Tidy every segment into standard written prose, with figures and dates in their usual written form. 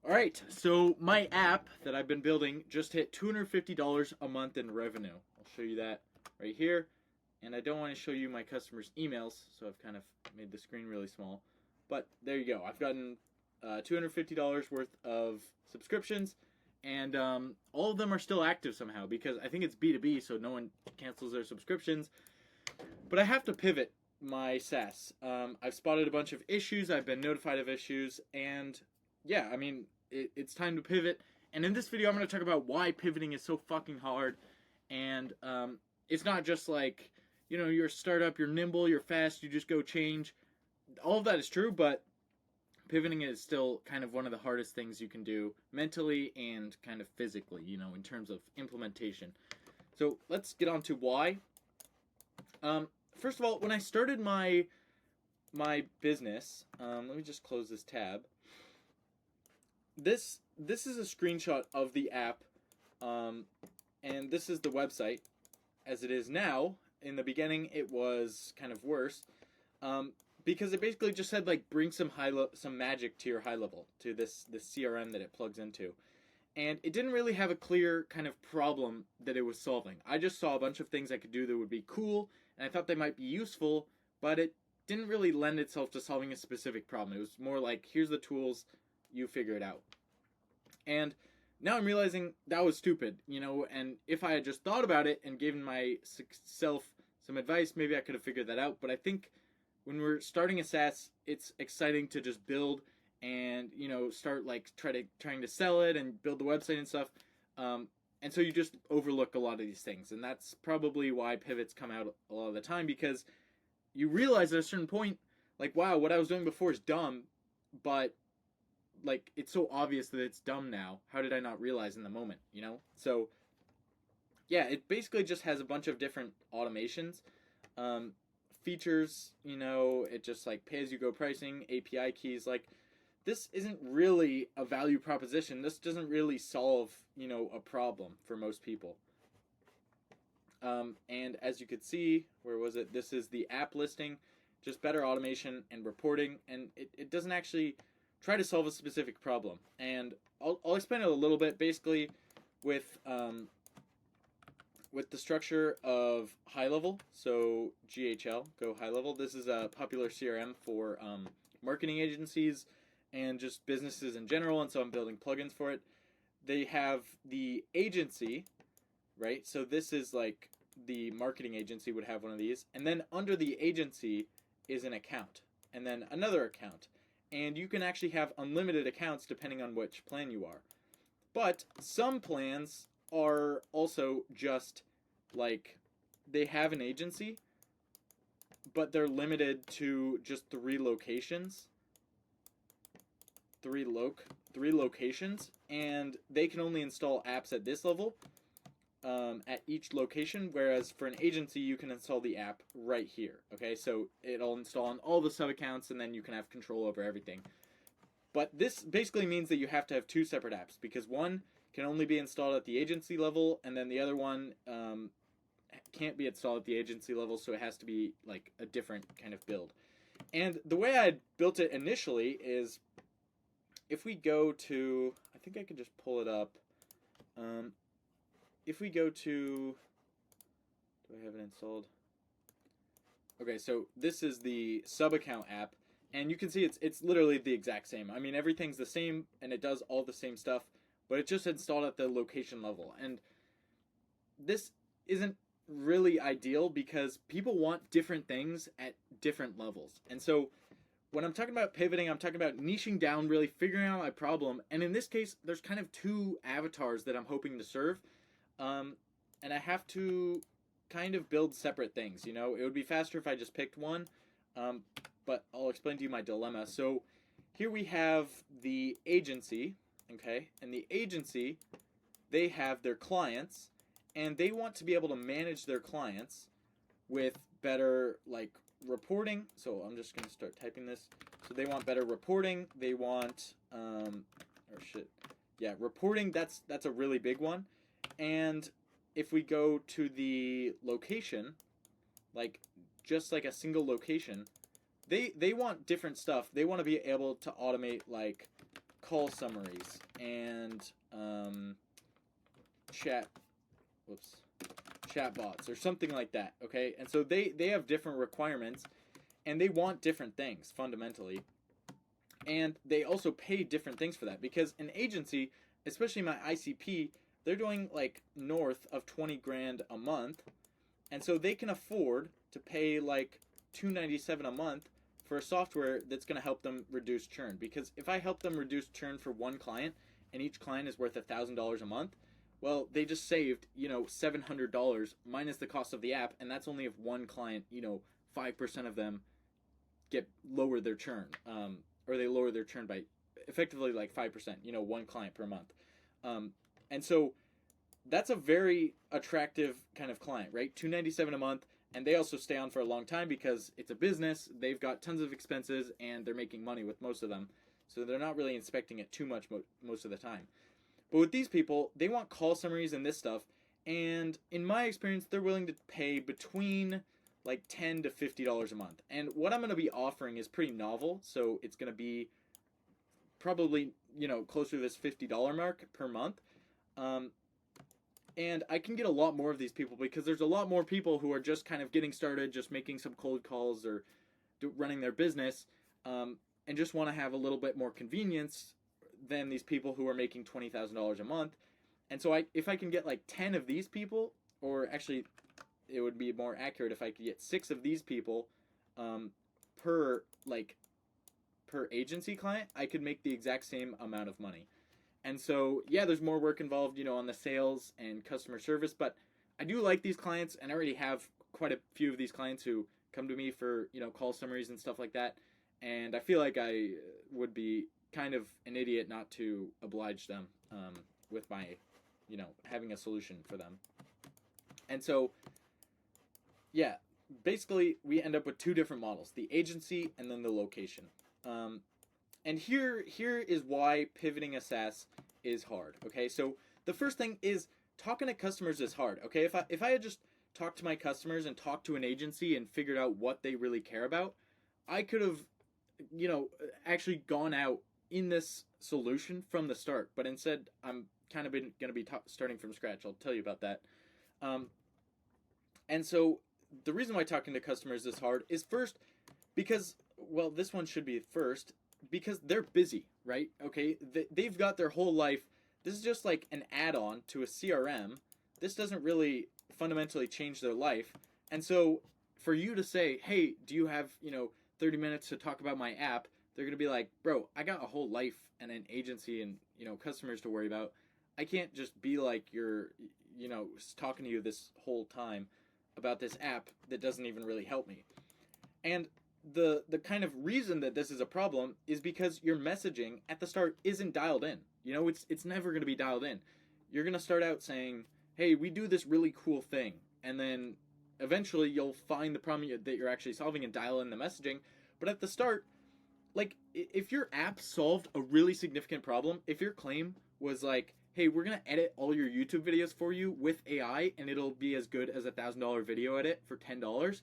Alright, so my app that I've been building just hit $250 a month in revenue. I'll show you that right here. And I don't want to show you my customers' emails, so I've kind of made the screen really small. But there you go. I've gotten $250 worth of subscriptions, and all of them are still active somehow because I think it's B2B, so no one cancels their subscriptions. But I have to pivot my SaaS. I've spotted a bunch of issues, I've been notified of issues, and yeah, I mean, it's time to pivot. And in this video, I'm going to talk about why pivoting is so fucking hard. And it's not just like, you're a startup, you're nimble, you're fast, you just go change. All of that is true, but pivoting is still kind of one of the hardest things you can do mentally and kind of physically, in terms of implementation. So let's get on to why. First of all, when I started my business, let me just close this tab. This is a screenshot of the app, and this is the website as it is now. In the beginning, it was kind of worse, because it basically just said like bring some some magic to your high level, to this CRM that it plugs into, and it didn't really have a clear kind of problem that it was solving. I just saw a bunch of things I could do that would be cool, and I thought they might be useful, but it didn't really lend itself to solving a specific problem. It was more like, here's the tools, you figure it out. And now I'm realizing that was stupid, and if I had just thought about it and given myself some advice, maybe I could have figured that out. But I think when we're starting a SaaS, it's exciting to just build and, start like trying to sell it and build the website and stuff. And so you just overlook a lot of these things. And that's probably why pivots come out a lot of the time, because you realize at a certain point, like, wow, what I was doing before is dumb, but like, it's so obvious that it's dumb now. How did I not realize in the moment, So yeah, it basically just has a bunch of different automations, features, it just like pay-as-you-go pricing, API keys. Like, this isn't really a value proposition. This doesn't really solve, a problem for most people. And as you could see, where was it? This is the app listing, just better automation and reporting, and it doesn't actually try to solve a specific problem. And I'll explain it a little bit. Basically, with the structure of high level, so GHL, Go High Level. This is a popular CRM for marketing agencies and just businesses in general, and so I'm building plugins for it. They have the agency, right? So this is like the marketing agency would have one of these, and then under the agency is an account, and then another account. And you can actually have unlimited accounts depending on which plan you are. But some plans are also just like, they have an agency, but they're limited to just three locations, and they can only install apps at this level, at each location, whereas for an agency you can install the app right here. Okay, so it'll install on all the sub accounts, and then you can have control over everything. But this basically means that you have to have two separate apps, because one can only be installed at the agency level, and then the other one can't be installed at the agency level, so it has to be like a different kind of build. And the way I built it initially is, if we go to, I think I can just pull it up. If we go to, do I have it installed? Okay, so this is the sub account app, and you can see it's literally the exact same. I mean, everything's the same, and it does all the same stuff, but it's just installed at the location level. And this isn't really ideal because people want different things at different levels. And so when I'm talking about pivoting, I'm talking about niching down, really figuring out my problem. And in this case, there's kind of two avatars that I'm hoping to serve. And I have to kind of build separate things. It would be faster if I just picked one, but I'll explain to you my dilemma. So here we have the agency, okay? And the agency, they have their clients, and they want to be able to manage their clients with better, like, reporting. So I'm just going to start typing this. So they want better reporting. They want, reporting, that's a really big one. And if we go to the location, like just like a single location, they want different stuff. They want to be able to automate like call summaries and chat, whoops, chat bots or something like that. Okay, and so they have different requirements, and they want different things fundamentally, and they also pay different things for that because an agency, especially my ICP, they're doing like north of 20 grand a month, and so they can afford to pay like $297 a month for a software that's going to help them reduce churn. Because if I help them reduce churn for one client, and each client is worth $1,000 a month, well, they just saved, $700 minus the cost of the app, and that's only if one client, 5% of them lower their churn, or they lower their churn by effectively like 5%, one client per month. And so that's a very attractive kind of client, right? $297 a month, and they also stay on for a long time because it's a business. They've got tons of expenses, and they're making money with most of them, so they're not really inspecting it too much most of the time. But with these people, they want call summaries and this stuff, and in my experience, they're willing to pay between like $10 to $50 a month. And what I'm going to be offering is pretty novel, so it's going to be probably, closer to this $50 mark per month. And I can get a lot more of these people because there's a lot more people who are just kind of getting started, just making some cold calls or running their business, and just want to have a little bit more convenience than these people who are making $20,000 a month. And so if I can get like 10 of these people, or actually it would be more accurate if I could get 6 of these people per agency client, I could make the exact same amount of money. And so, yeah, there's more work involved, on the sales and customer service, but I do like these clients, and I already have quite a few of these clients who come to me for, call summaries and stuff like that, and I feel like I would be kind of an idiot not to oblige them with my, having a solution for them. And so, yeah, basically we end up with 2 different models, the agency and then the location. And here is why pivoting a SaaS is hard. Okay, so the first thing is talking to customers is hard. Okay, if I had just talked to my customers and talked to an agency and figured out what they really care about, I could have, actually gone out in this solution from the start. But instead, I'm kind of going to be starting from scratch. I'll tell you about that. And so the reason why talking to customers is hard is first because, well, this one should be first, because they're busy, right? Okay, they've got their whole life. This is just like an add-on to a CRM. This doesn't really fundamentally change their life. And so for you to say, hey, do you have, 30 minutes to talk about my app? They're going to be like, bro, I got a whole life and an agency and, customers to worry about. I can't just be like you're, talking to you this whole time about this app that doesn't even really help me. And the kind of reason that this is a problem is because your messaging at the start isn't dialed in. It's never going to be dialed in. You're going to start out saying, hey, we do this really cool thing, and then eventually you'll find the problem that you're actually solving and dial in the messaging. But at the start, like, if your app solved a really significant problem, if your claim was like, hey, we're going to edit all your YouTube videos for you with AI and it'll be as good as a $1,000 video edit for $10,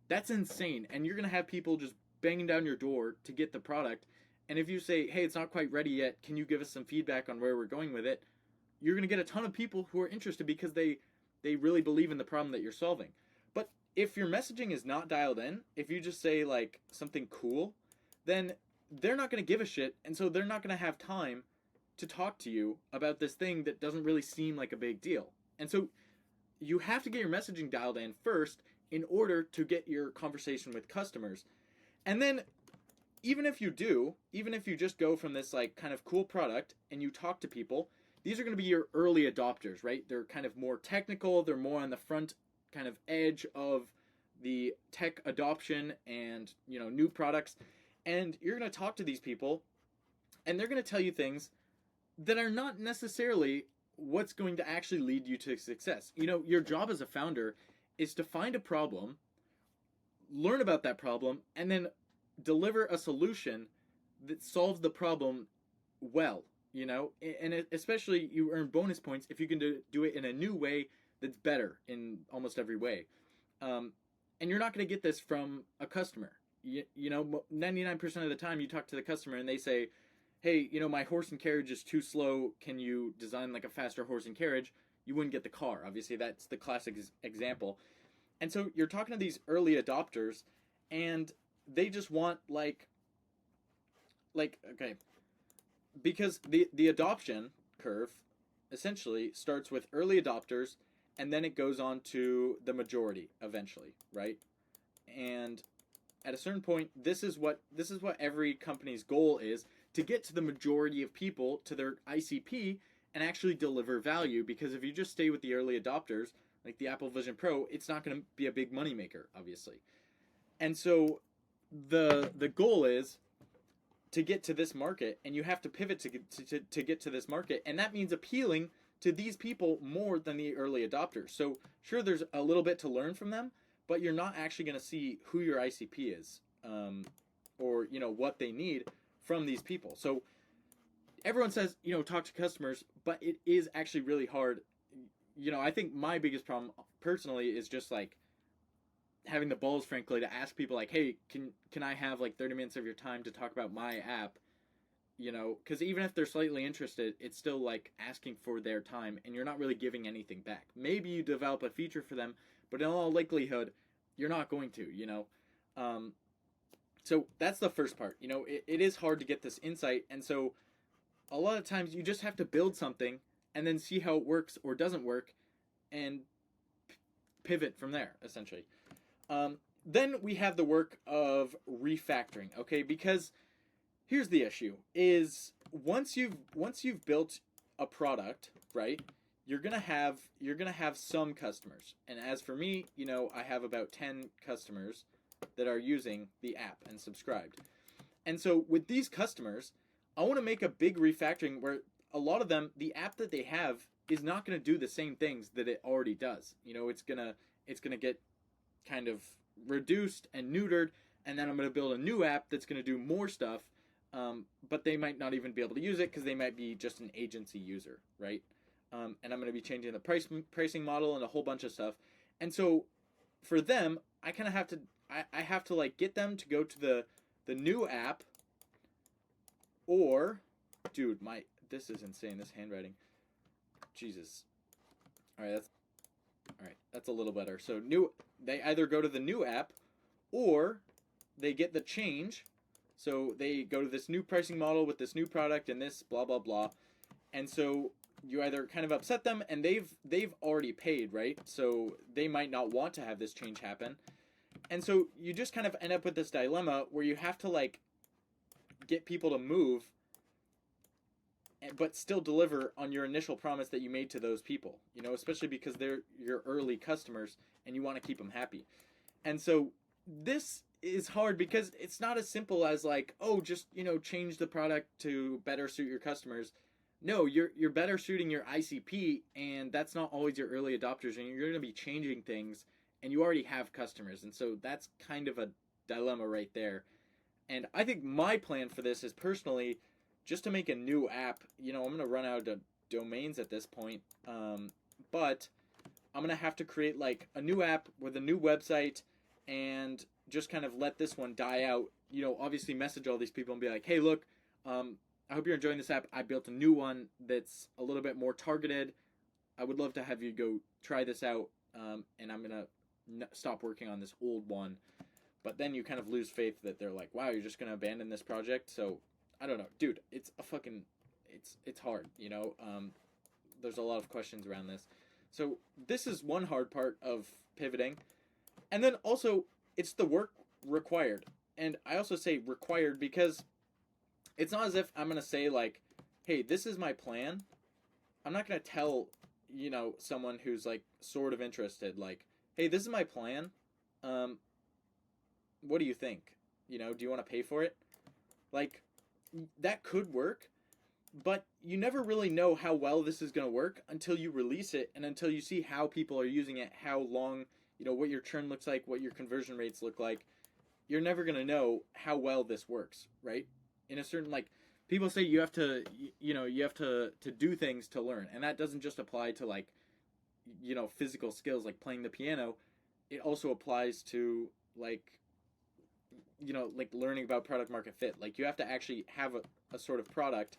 that's insane. And you're going to have people just banging down your door to get the product. And if you say, hey, it's not quite ready yet, can you give us some feedback on where we're going with it? You're going to get a ton of people who are interested because they really believe in the problem that you're solving. But if your messaging is not dialed in, if you just say like something cool, then they're not going to give a shit. And so they're not going to have time to talk to you about this thing that doesn't really seem like a big deal. And so you have to get your messaging dialed in first in order to get your conversation with customers. And then even if you just go from this like kind of cool product and you talk to people, these are going to be your early adopters, right? They're kind of more technical, they're more on the front kind of edge of the tech adoption and, new products. And you're going to talk to these people and they're going to tell you things that are not necessarily what's going to actually lead you to success. Your job as a founder is to find a problem, learn about that problem, and then deliver a solution that solves the problem well, and especially you earn bonus points if you can do it in a new way that's better in almost every way. And you're not going to get this from a customer. 99% of the time you talk to the customer and they say, hey, my horse and carriage is too slow. Can you design like a faster horse and carriage? You wouldn't get the car. Obviously, that's the classic example. And so you're talking to these early adopters, and they just want okay, because the adoption curve essentially starts with early adopters, and then it goes on to the majority eventually, right? And at a certain point, this is what every company's goal is, to get to the majority of people to their ICP and actually deliver value. Because if you just stay with the early adopters, like the Apple Vision Pro, it's not going to be a big moneymaker, obviously. And so the goal is to get to this market, and you have to pivot to get to this market, and that means appealing to these people more than the early adopters. So sure, there's a little bit to learn from them, but you're not actually going to see who your ICP is, or what they need from these people. So everyone says talk to customers, but it is actually really hard. I think my biggest problem personally is just like having the balls, frankly, to ask people like, hey, can I have like 30 minutes of your time to talk about my app? Because even if they're slightly interested, it's still like asking for their time, and you're not really giving anything back. Maybe you develop a feature for them, but in all likelihood, you're not going to. So that's the first part. It is hard to get this insight, and so a lot of times you just have to build something and then see how it works or doesn't work, and pivot from there, essentially. Then we have the work of refactoring, okay? Because here's the issue: is once you've built a product, right? You're gonna have some customers, and as for me, I have about 10 customers that are using the app and subscribed. And so with these customers, I want to make a big refactoring where a lot of them, the app that they have is not going to do the same things that it already does. It's gonna get kind of reduced and neutered, and then I'm going to build a new app that's going to do more stuff, but they might not even be able to use it because they might be just an agency user, right? And I'm going to be changing the pricing model and a whole bunch of stuff. And so for them, I kind of have to I have to like get them to go to the new app, or dude, this is insane, this handwriting. Jesus. All right, that's a little better. So they either go to the new app, or they get the change. So they go to this new pricing model with this new product and this blah blah blah. And so you either kind of upset them, and they've already paid, right? So they might not want to have this change happen. And so you just kind of end up with this dilemma where you have to like get people to move, but still deliver on your initial promise that you made to those people, especially because they're your early customers and you want to keep them happy. And so this is hard because it's not as simple as like, oh, just, change the product to better suit your customers. No, you're better suiting your ICP, and that's not always your early adopters, and you're going to be changing things, and you already have customers. And so that's kind of a dilemma right there. And I think my plan for this is personally just to make a new app. I'm going to run out of domains at this point, but I'm going to have to create like a new app with a new website and just kind of let this one die out. Obviously message all these people and be like, hey, look, I hope you're enjoying this app. I built a new one that's a little bit more targeted. I would love to have you go try this out, and I'm going to stop working on this old one. But then you kind of lose faith that they're like, wow, you're just going to abandon this project? So I don't know, dude. It's hard. There's a lot of questions around this. So this is one hard part of pivoting, and then also it's the work required. And I also say required because it's not as if I'm gonna say like, hey, this is my plan. I'm not gonna tell someone who's like sort of interested like, hey, this is my plan. What do you think? Do you want to pay for it? Like, that could work, but you never really know how well this is going to work until you release it and until you see how people are using it, how long, what your churn looks like, what your conversion rates look like. You're never going to know how well this works, right? In a certain, like, people say you have to do things to learn, and that doesn't just apply to like, physical skills like playing the piano. It also applies to like like learning about product market fit. Like you have to actually have a sort of product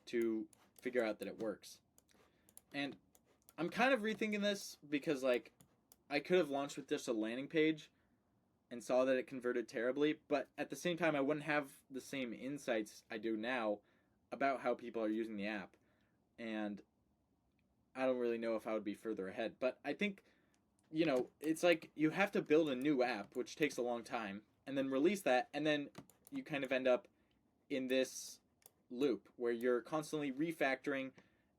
to figure out that it works. And I'm kind of rethinking this because like I could have launched with just a landing page and saw that it converted terribly, but at the same time I wouldn't have the same insights I do now about how people are using the app. And I don't really know if I would be further ahead, but I think it's like you have to build a new app, which takes a long time, and then release that, and then you kind of end up in this loop where you're constantly refactoring,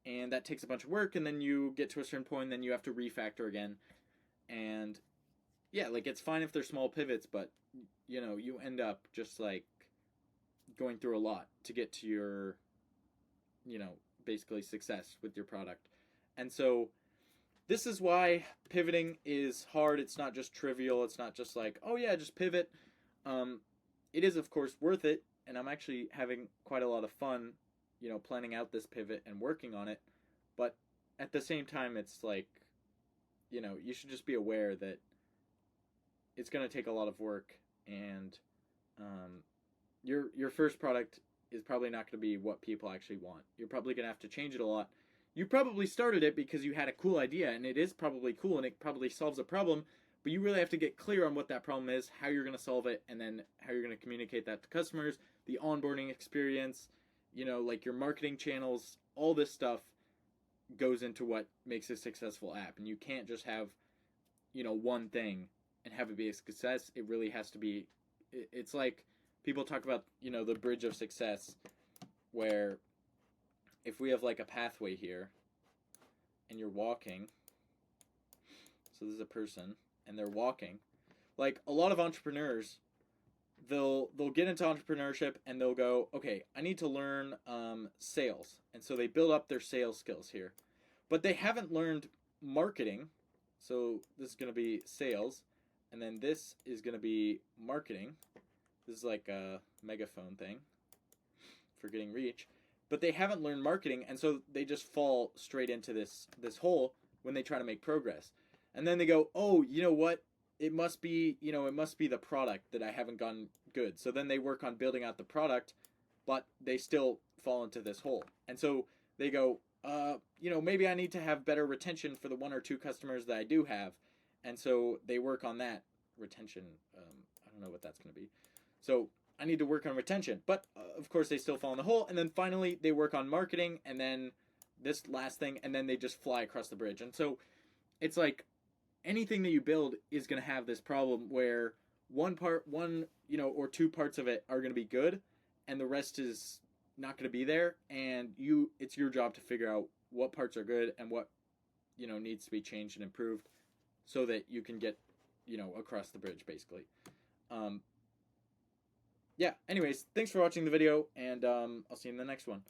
and that takes a bunch of work, and then you get to a certain point, and then you have to refactor again. And yeah, like it's fine if they're small pivots, but you end up just like going through a lot to get to your, basically success with your product. And so this is why pivoting is hard. It's not just trivial. It's not just like, oh yeah, just pivot. It is of course worth it, and I'm actually having quite a lot of fun, planning out this pivot and working on it. But at the same time, it's like, you should just be aware that it's going to take a lot of work, and your first product is probably not going to be what people actually want. You're probably going to have to change it a lot. You probably started it because you had a cool idea, and it is probably cool, and it probably solves a problem, but you really have to get clear on what that problem is, how you're going to solve it, and then how you're going to communicate that to customers, the onboarding experience, like your marketing channels, all this stuff goes into what makes a successful app. And you can't just have, one thing and have it be a success. It really has to be, it's like people talk about, the bridge of success, where if we have like a pathway here and you're walking, so this is a person and they're walking, like a lot of entrepreneurs, they'll get into entrepreneurship and they'll go, okay, I need to learn sales. And so they build up their sales skills here, but they haven't learned marketing. So this is going to be sales, and then this is going to be marketing. This is like a megaphone thing for getting reach. But they haven't learned marketing, and so they just fall straight into this hole when they try to make progress. And then they go, oh, you know what? It must be the product that I haven't gotten good. So then they work on building out the product, but they still fall into this hole. And so they go, maybe I need to have better retention for the one or two customers that I do have. And so they work on that retention. I don't know what that's going to be. So I need to work on retention, but of course they still fall in the hole. And then finally they work on marketing, and then this last thing, and then they just fly across the bridge. And so it's like anything that you build is going to have this problem where one or two parts of it are going to be good, and the rest is not going to be there. And it's your job to figure out what parts are good and what needs to be changed and improved, so that you can get across the bridge, basically. Yeah, anyways, thanks for watching the video, and I'll see you in the next one.